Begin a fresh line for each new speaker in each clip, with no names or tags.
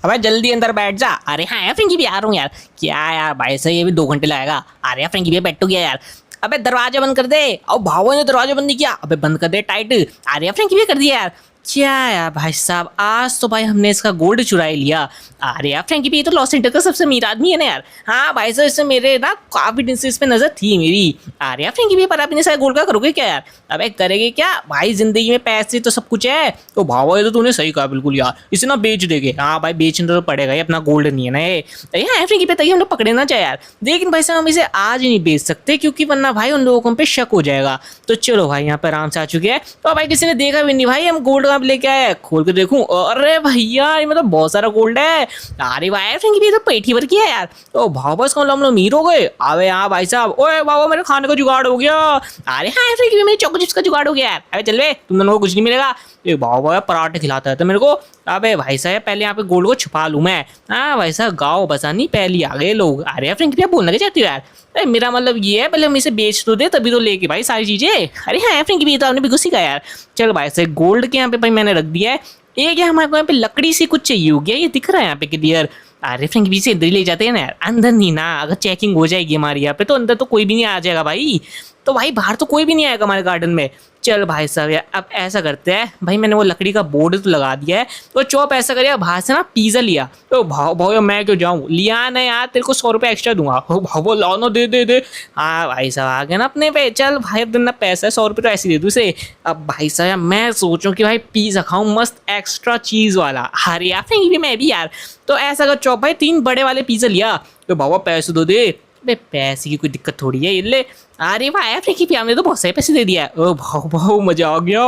अबे जल्दी अंदर बैठ जा। अरे हाँ यार फ्रेंकी भी आ रहा हूँ यार। क्या यार भाई से ये भी 2 घंटे लगेगा। अरे यार फ्रेंकी भी बैठ गया यार। अबे दरवाजा बंद कर दे। और भावो ने दरवाजा बंद नहीं किया। अबे बंद कर दे टाइट। अरे यार फ्रेंकी भी कर दिया यार। क्या यार भाई साहब, आज तो भाई हमने इसका गोल्ड चुरा ही लिया। अरे यार फ्रेंकी भी, ये तो लॉस सेंटर का सबसे अमीर आदमी है ना यार। हाँ भाई साहब, इससे मेरे ना काफी दिन से इस पे नजर थी मेरी। अरे यार फ्रेंकी भी, पर आप इतने सारे गोल्ड का करोगे क्या यार? अबे करेंगे क्या भाई, जिंदगी में पैसे तो सब कुछ है। तो भावा ये तो तूने सही कहा बिल्कुल यार, इसे ना बेच देंगे। हाँ भाई बेचना तो पड़ेगा, ये अपना गोल्ड नहीं है ना ये। हाँ फ्रेंकी पे तभी हम लोग पकड़े ना चाहे यार, लेकिन भाई साहब हम इसे आज ही नहीं बेच सकते, क्योंकि वरना भाई उन लोगों को हम पे शक हो जाएगा। तो चलो भाई यहाँ पे आराम से आ चुके हैं। तो भाई किसी ने देखा भी नहीं भाई हम गोल्ड कहाँ पे लेके आए। खोल के देखूं, अरे भैया ये मतलब बहुत सारा गोल्ड है। अरे भाई फ्रेंकी भी तो पेटी भर की है यार। तो भाव बस हम लोग अमीर हो गए। अबे हाँ भाई साहब, ओए बाबा मेरे खाने का जुगाड़ हो गया। अरे हाँ फ्रेंकी भी, मेरे चोको चिप्स का जुगाड़ हो गया यार। अबे चल बे, तुम दोनों को कुछ नहीं मिलेगा। ये बाबा पराठे खिलाता है तो मेरे को। अबे भाई साहब पहले यहाँ पे गोल्ड को छुपा लूं मैं। हाँ भाई साहब गाँव बसा नहीं, पहले आ गए लोग। अरे यार फ्रेंकी भी, आप बोलना क्या चाहती हो यार? अरे मेरा मतलब ये है, पहले हम इसे बेच तो दे तभी तो लेके भाई सारी चीजें। अरे हाँ फ्रेंकी भी, तो आपने बिल्कुल सीखा यार। चल भाई साहब गोल्ड के यहाँ पे भाई मैंने रख दिया है। एक है हमारे को यहाँ पे लकड़ी से कुछ चाहिए हो गया, ये दिख रहा है यहाँ पे क्लियर। अरे फ्रेंकी भी से इधर ही ले जाते हैं ना यार, अंदर नहीं ना, अगर चेकिंग हो जाएगी हमारे यहाँ पे तो अंदर तो कोई भी नहीं आ जाएगा भाई। तो भाई बाहर तो कोई भी नहीं आएगा हमारे गार्डन में। चल भाई साहब यार, अब ऐसा करते हैं भाई, मैंने वो लकड़ी का बोर्ड तो लगा दिया है। तो चौप ऐसा करिए, बाहर से ना पिज्जा लिया। तो भाव भाव मैं क्यों जाऊँ, लिया ना यार, तेरे को 100 रुपये एक्स्ट्रा दूंगा। भाव लाओ ना, दे दे दे। हाँ भाई साहब आ गया ना अपने पे। चल भाई अब ना पैसा है, 100 रुपये तो ऐसे ही दे दूँ उसे। अब भाई साहब मैं सोचूं कि भाई पिज्जा खाऊं मस्त एक्स्ट्रा चीज़ वाला। अरे यार फ्रेंकी भी मैं भी यार। तो ऐसा कर चौप भाई 3 बड़े वाले पिज्जा लिया। तो भावा पैसे दो दे। अबे पैसे की कोई दिक्कत थोड़ी है, ये ले। अरे भाई फ्रेंकी भी, हमने तो बहुत सारे पैसे दे दिया। ओ भाव भाव मजा आ गया।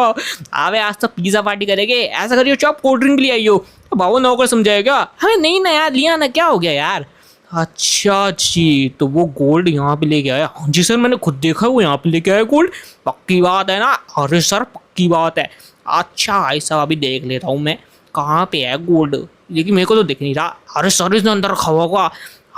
अबे आज तो पिज्जा पार्टी करेंगे। ऐसा करियो चौप कोल्ड ड्रिंक ले आइयो। तो भाव नौकर समझाएगा। हमें नहीं ना यार, लिया ना, क्या हो गया यार? अच्छा जी, तो वो गोल्ड यहाँ पे लेके आया। हाँ जी सर, मैंने खुद देखा वो यहाँ पे लेके आया गोल्ड। पक्की बात है ना? अरे सर पक्की बात है। अच्छा भाई साहब अभी देख लेता हूँ मैं कहाँ पे है गोल्ड, लेकिन मेरे को तो दिख नहीं रहा। अरे सर इसने अंदर रखा होगा।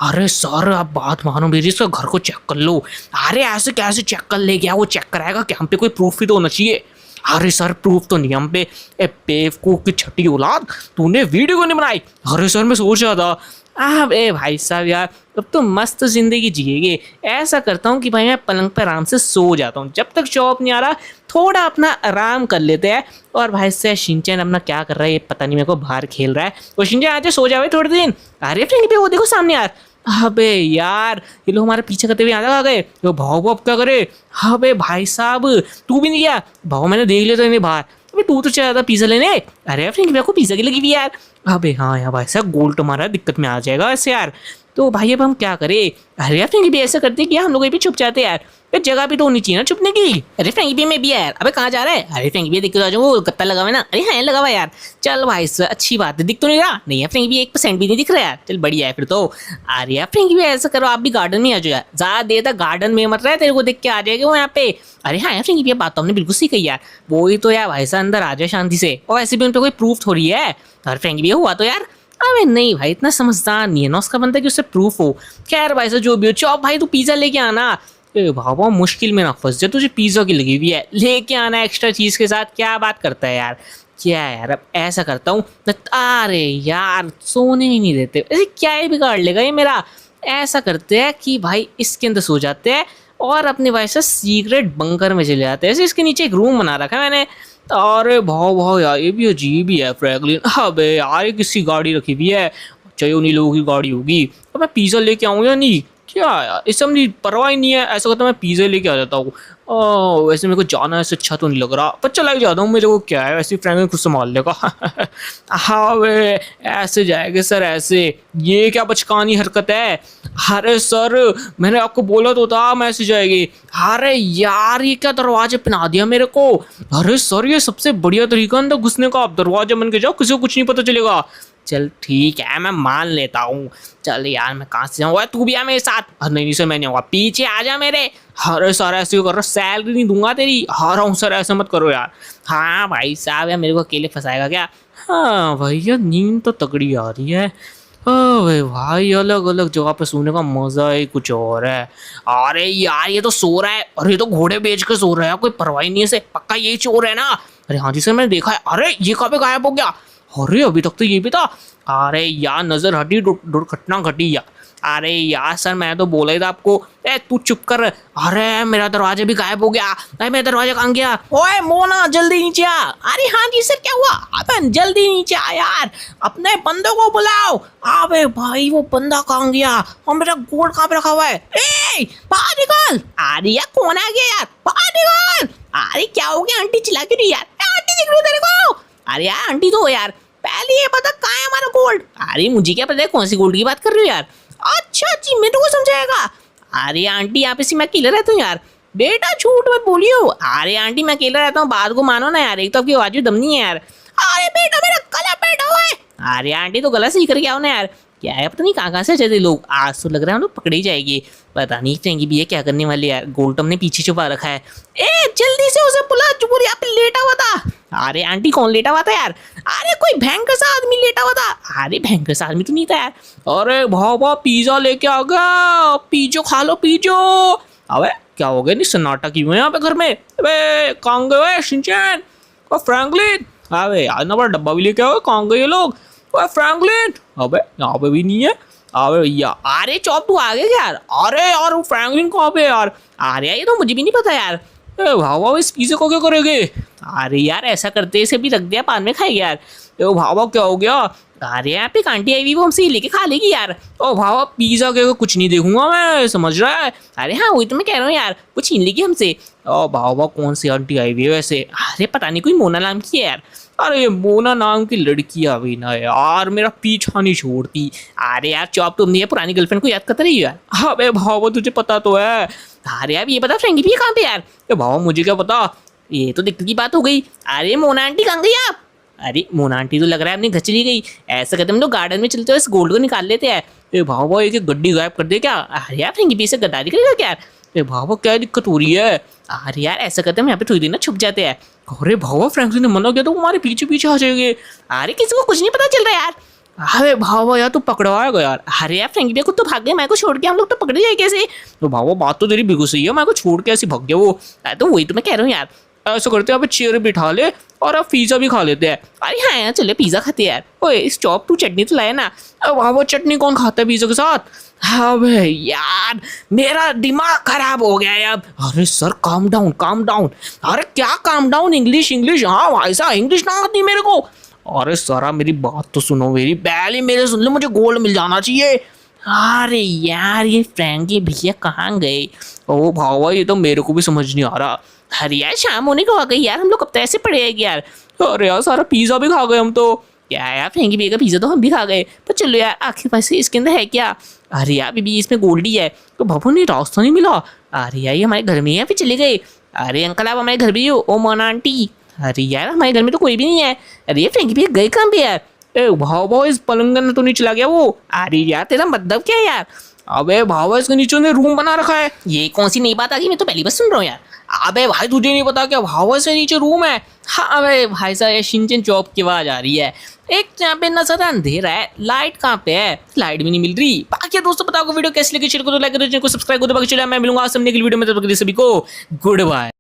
अरे सर आप बात मानो मेरी, इसका घर को चेक कर लो। अरे ऐसे कैसे चेक कर ले गया, वो चेक कराएगा कि हम पे कोई प्रूफ भी तो होना चाहिए। अरे सर प्रूफ तो नहीं हम पे। ए बेवकूफ की छठी औलाद, तूने वीडियो क्यों नहीं बनाई? अरे सर मैं सोच रहा था। अबे भाई साहब यार, अब तो मस्त जिंदगी जिएगे। ऐसा करता हूँ कि भाई मैं पलंग पर आराम से सो जाता हूँ, जब तक जॉब नहीं आ रहा थोड़ा अपना आराम कर लेते हैं। और भाई से शिनचैन अपना क्या कर रहा है ये पता नहीं, मेरे को बाहर खेल रहा है। वो शिनचैन आते सो जावे थोड़े दिन। अरे फ्रेंकी पे वो देखो सामने यार। अबे यार ये लोग हमारे पीछे करते हुए आ गए। तो भाव भाव क्या करे? अबे भाई साहब तू भी नहीं गया? भाव मैंने देख लिया था इन्हें बाहर। अबे तू तो चला था पिज्जा लेने। अरे फ्रेंकी मेरे को पिज्जा की लगी हुई यार। अबे हाँ यार भाई साहब गोल्ड तुम्हारा दिक्कत में आ जाएगा ऐसे यार। तो भाई अब हम क्या करें? अरे यार फ्रेंकी भी ऐसा करते कि हम लोग भी छुप जाते यार। यार जगह भी तो होनी चाहिए ना छुपने की। अरे फ्रेंकी भी मैं भी यार। अबे कहाँ जा रहा है? अरे फ्रेंकी भी दिख तो वो गत्ता लगा हुआ है ना। अरे हाँ लगा हुआ यार। चल भाई सर अच्छी बात है, दिख तो नहीं रहा। नहीं यार फ्रेंकी भी 1% भी नहीं दिख रहा यार। चल बढ़िया है फिर तो। अरे यार फ्रेंकी भी ऐसा करो, आप भी गार्डन में आ जाओ यार। ज्यादा देर तक गार्डन में मत रहे, तेरे को देख के आ जाएगा वो यहाँ पे। अरे हाँ यार फ्रेंकी भी बात तो हमने बिल्कुल सही कही यार। वो ही तो यार भाई साहब अंदर आ जाए शांति से। और ऐसे भी उन पर कोई प्रूफ थोड़ी है। अरे फ्रेंकी भी हुआ तो यार। अबे नहीं भाई इतना समझदार नहीं है ना उसका बनता कि उससे प्रूफ हो। खैर भाई साहब जो भी हो, चौप भाई तू पिज्जा लेके आना। भावा मुश्किल में ना फंस जाए, तुझे पिज्जा की लगी हुई है, लेके आना एक्स्ट्रा चीज के साथ। क्या बात करता है यार? क्या यार अब ऐसा करता हूँ। अरे यार सोने ही नहीं देते, ऐसे क्या ही बिगाड़ लेगा ये मेरा। ऐसा करते हैं कि भाई इसके अंदर सो जाते हैं और अपने भाई से सीक्रेट बंकर में चले जाते हैं। ऐसे इसके नीचे एक रूम बना रखा है मैंने। अरे भाव भाव यार ये भी अजीब ही है फ्रैंकलिन। अबे यार ये किसी गाड़ी रखी हुई है, चाहिए उन्हीं लोगों की गाड़ी होगी। अब मैं पिज़्ज़ा लेके आऊँ या नहीं? क्या यार इससे मुझे परवाह ही नहीं है। ऐसा करता मैं पिज़्ज़ा लेके आ जाता हूँ। वैसे मेरे को जाना ऐसे अच्छा तो नहीं लग रहा, पर चला ही जाता हूँ। मेरे को क्या है, वैसे फ्रैंकलिन खुद संभाल लेगा। हाँ वे ऐसे जाएंगे सर ऐसे, ये क्या बचकानी हरकत है? अरे सर मैंने आपको बोला तो था हम ऐसे जाएंगे। अरे यार ये क्या दरवाजे पहना दिया मेरे को। अरे सर ये सबसे बढ़िया तरीका अंदर घुसने का, आप दरवाजा बन के जाओ, किसी को कुछ नहीं पता चलेगा। चल ठीक है मैं मान लेता हूँ। चल यार मैं कहाँ से जाऊँ, तू भी आ मेरे साथ। नहीं नहीं सर मैं नहीं आऊँगा, पीछे आ जा मेरे। अरे सर ऐसे कर रहा, सैलरी नहीं दूंगा तेरी। हारा हूँ सर, ऐसा मत करो यार। हाँ भाई साहब यार मेरे को अकेले फंसाएगा क्या? हाँ भैया नींद तो तगड़ी आ रही है। अरे भाई अलग अलग जगह पे सोने का मजा ही कुछ और है। अरे यार ये तो सो रहा है, अरे ये तो घोड़े बेच के सो रहा है, कोई परवाही नहीं है इसे। पक्का यही चोर है ना? अरे हाँ जी सर मैंने देखा है। अरे ये कहाँ पे गायब हो गया? अरे अभी तक तो ये भी था। अरे यार नजर हटी, दुर्घटना घटी यार। अरे यार सर मैं तो बोला ही था आपको। ए तू चुप कर। अरे मेरा दरवाजा भी गायब हो गया। अरे मेरा दरवाजा कहाँ गया? ओए मोना जल्दी नीचे आ। अरे हाँ जी सर क्या हुआ? अबे जल्दी नीचे आ यार, अपने बंदों को बुलाओ। अबे भाई वो बंदा कहाँ गया और मेरा गोल्ड कहाँ पे रखा हुआ है? ए बाहर निकल। अरे यार कौन आ गया यार, बाहर निकल। अरे क्या हो गया? आंटी चिल्ला क्यों रही यार? आंटी दिख रही है तेरे को? अरे यार आंटी तो हो यार, पहले ये पता कहाँ है हमारा गोल्ड? अरे मुझे क्या पता है कौन सी गोल्ड की बात कर रही हो यार? अच्छा जी मेरे को समझाएगा। अरे आंटी यहाँ पे से मैं अकेला रहता हूँ यार। बेटा झूठ मत बोलियो। अरे आंटी मैं अकेला रहता हूँ, बात को मानो ना यार, एक तो आपकी आवाज में दम नहीं है यार। अरे बेटा मेरा गला बैठा हुआ है। अरे आंटी तो गला सही करके आओ ना यार। क्या है पता नहीं कहाँ से चले लोग, आज तो लग रहा है हम लोग पकड़े ही जाएंगे। पता नहीं फ्रेंकी भी है क्या करने वाले यार, गोल्ड हमने पीछे छुपा रखा है। ए जल्दी से उसे बुला जो यहाँ पे लेटा हुआ था। अरे आंटी कौन लेटा हुआ था यार? अरे कोई भयंकर सा आदमी लेटा हुआ था। अरे भयंकर सा आदमी तो नहीं था यार। अरे भावा पिज्जा लेके आ गया, पिज्जो खा लो पिज्जो। अबे क्या हो गया? नहीं सन्नाटा क्यों है यहाँ पे घर में? अबे कहाँ गए शिनचैन और फ्रैंकलिन? अबे यार ना बड़ा डब्बा भी लेके आओ, कहाँ गए ये लोग? ओए फ्रैंकलिन, अबे यहाँ पे भी नहीं है। अबे भैया, अरे चौप तू आ गया यार? अरे यार वो फ्रैंकलिन कहाँ पे यार? अरे यार ये तो मुझे भी नहीं पता यार। भावा इस पिज्जे को क्या करेंगे? अरे यार ऐसा करते इसे भी रख दिया, बाद में खाएंगे यार। ओ भावा क्या हो गया? अरे यहाँ पे आंटी आई हुई, वो हमसे लेके खा लेगी यार। ओ भावा पिज्जा के कुछ नहीं देखूंगा मैं, समझ रहा है? अरे हाँ वही तो मैं कह रहा हूँ यार, वो छीन लेगी हमसे। ओ भावा कौन सी आंटी आई हुई है वैसे? अरे पता नहीं कोई मोना नाम की है यार। अरे मोना नाम की लड़की आ गई ना यार, मेरा पीछा नहीं छोड़ती। अरे यार चौप तुमने ये पुरानी गर्लफ्रेंड को याद करते रही यार। अबे भावा तुझे पता तो है। अरे यार ये पता फ्रेंकी भी कहाँ पे यार? भावा मुझे क्या पता, ये तो दिक्कत की बात हो गई। अरे मोना आंटी कहाँ गई आप? अरे मोना आंटी तो लग रहा है अपनी घर चली गई। ऐसा करते हम लोग गार्डन में चलते हुए इस गोल्ड को निकाल लेते हैं। ए भावा एक गड्डी गायब कर दे क्या? अरे यार फ्रेंकी भी से गद्दारी करेगा क्या यार? ए भावा क्या दिक्कत हो रही है? अरे यार ऐसा करते हम यहाँ पे थोड़ी देर ना छुप जाते हैं। अरे भावा फ्रैंकलिन ने मना किया तो हमारे पीछे पीछे आ जाएंगे। अरे किसी को कुछ नहीं पता चल रहा यार। अरे भावा यार तू पकड़वाएगा यार। अरे यार फ्रेंकी खुद तो भाग गए, मैं को छोड़ के हम लोग तो पकड़े जाए कैसे? तो भावा बात तो तेरी बिल्कुल सही है, मैं को छोड़ के ऐसे भाग गया वो। तो वही तो मैं कह रहा हूँ यार, ऐसा करते हैं चेयर बिठा ले और अब पिज्जा भी खा लेते हैं। अरे हाँ यार चले पिज्जा खाते हैं यार। ओए इस चॉप तू चटनी तो लाया ना। अब वो चटनी कौन खाता है पिज्जा के साथ? हाँ भाई यार मेरा दिमाग खराब हो गया यार। अरे sir calm down calm down. अरे क्या काम डाउन? इंग्लिश इंग्लिश, हाँ भाई साहब इंग्लिश ना आती मेरे को। अरे सर मेरी बात तो सुनो, मेरी पहले मेरे सुन लो, मुझे गोल्ड मिल जाना चाहिए। अरे यार ये फ्रैंकी भैया कहाँ गए? ओ भावा ये तो मेरे को भी समझ नहीं आ रहा। अरे यार शाम होने को आ गई यार, हम लोग कब तक ऐसे पड़े हैं यार। अरे यार सारा पिज्जा भी खा गए हम तो। क्या यार फ्रैंकी भैया का पिज्जा तो हम भी खा गए, पर चलो यार आखिर पास इसके अंदर है क्या? अरे यार बीबी इसमें गोल्डी है तो बाबू ने रास्ता नहीं मिला। अरे यार ये हमारे घर में है, फिर चले गए। अरे अंकल आप हमारे घर भी हो? ओ मोना आंटी। अरे यार हमारे घर में तो कोई भी नहीं है। अरे ये फ्रैंकी भैया गए कहाँ पे यार? ए भाव इस पलंग में तो नहीं चला गया वो? अरे यार तेरा मतलब क्या है यार? अबे भावा इसके नीचे ने रूम बना रखा है। ये कौन सी नई बात आ गई, मैं तो पहली बार सुन रहा हूँ यार। अबे भाई तुझे नहीं पता क्या भावा से नीचे रूम है? हाँ अबे भाई साहब ये शिनचैन चौप की आवाज आ रही है। एक यहाँ पे नजर अंधेरा है, लाइट कहाँ पे है? लाइट भी नहीं मिल रही। बाकी दोस्तों बताओ वीडियो कैसे लगी, शेयर करो, लाइक करो, चैनल को सब्सक्राइब करो। बाकी चलो मैं मिलूंगा सामने की वीडियो में, तब तक के लिए सभी को गुड बाय।